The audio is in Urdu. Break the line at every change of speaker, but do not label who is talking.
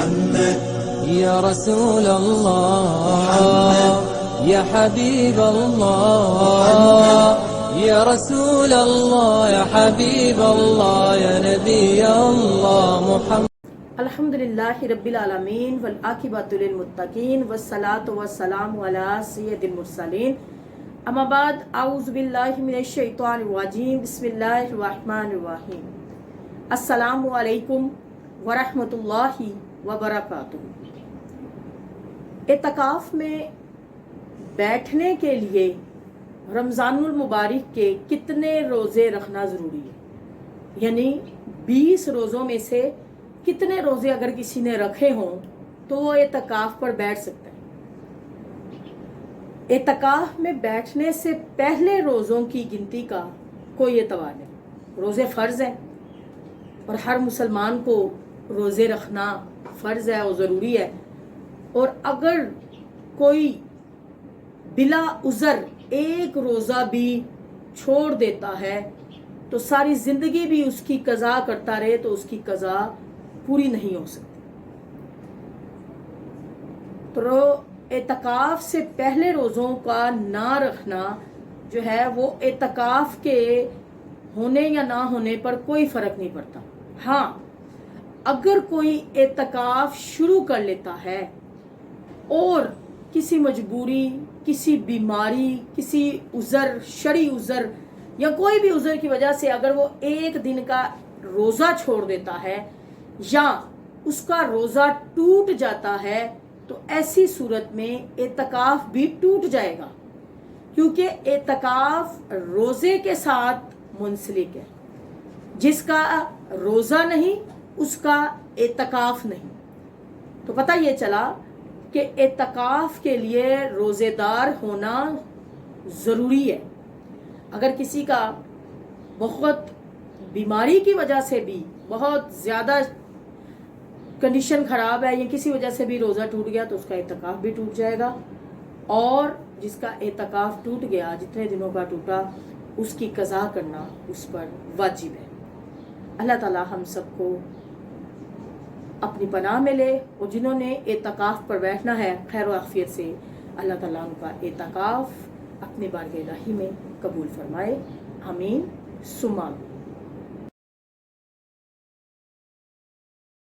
محمد یا رسول اللہ یا حبیب اللہ یا رسول اللہ یا حبیب اللہ یا نبی اللہ محمد۔
الحمدللہ رب العالمین والعاقبۃ للمتقین والصلاۃ والسلام علی سید المرسلین، اما بعد، اعوذ باللہ من الشیطان الرجیم، بسم اللہ الرحمن الرحیم۔ السلام علیکم ورحمۃ اللہ وبرکاتہ۔ اعتکاف میں بیٹھنے کے لیے رمضان المبارک کے کتنے روزے رکھنا ضروری ہے؟ یعنی 20 روزوں میں سے کتنے روزے اگر کسی نے رکھے ہوں تو وہ اعتکاف پر بیٹھ سکتا ہے۔ اعتکاف میں بیٹھنے سے پہلے روزوں کی گنتی کا کوئی اعتبار نہیں۔ روزے فرض ہیں اور ہر مسلمان کو روزے رکھنا فرض ہے اور ضروری ہے، اور اگر کوئی بلا عذر ایک روزہ بھی چھوڑ دیتا ہے تو ساری زندگی بھی اس کی قضا کرتا رہے تو اس کی قضا پوری نہیں ہو سکتی۔ تو اعتکاف سے پہلے روزوں کا نہ رکھنا جو ہے وہ اعتکاف کے ہونے یا نہ ہونے پر کوئی فرق نہیں پڑتا۔ ہاں، اگر کوئی اعتکاف شروع کر لیتا ہے اور کسی مجبوری، کسی بیماری، کسی عذر، شرعی عذر یا کوئی بھی عذر کی وجہ سے اگر وہ ایک دن کا روزہ چھوڑ دیتا ہے یا اس کا روزہ ٹوٹ جاتا ہے تو ایسی صورت میں اعتکاف بھی ٹوٹ جائے گا، کیونکہ اعتکاف روزے کے ساتھ منسلک ہے۔ جس کا روزہ نہیں اس کا اعتکاف نہیں۔ تو پتہ یہ چلا کہ اعتکاف کے لیے روزے دار ہونا ضروری ہے۔ اگر کسی کا بہت بیماری کی وجہ سے بھی بہت زیادہ کنڈیشن خراب ہے یا کسی وجہ سے بھی روزہ ٹوٹ گیا تو اس کا اعتکاف بھی ٹوٹ جائے گا، اور جس کا اعتکاف ٹوٹ گیا، جتنے دنوں کا ٹوٹا، اس کی قضا کرنا اس پر واجب ہے۔ اللہ تعالی ہم سب کو اپنی پناہ میں لے، اور جنہوں نے اعتکاف پر بیٹھنا ہے خیر و عافیت سے اللہ تعالیٰ ان کا اعتکاف اپنے بارگاہ الہی میں قبول فرمائے، آمین ثم آمین۔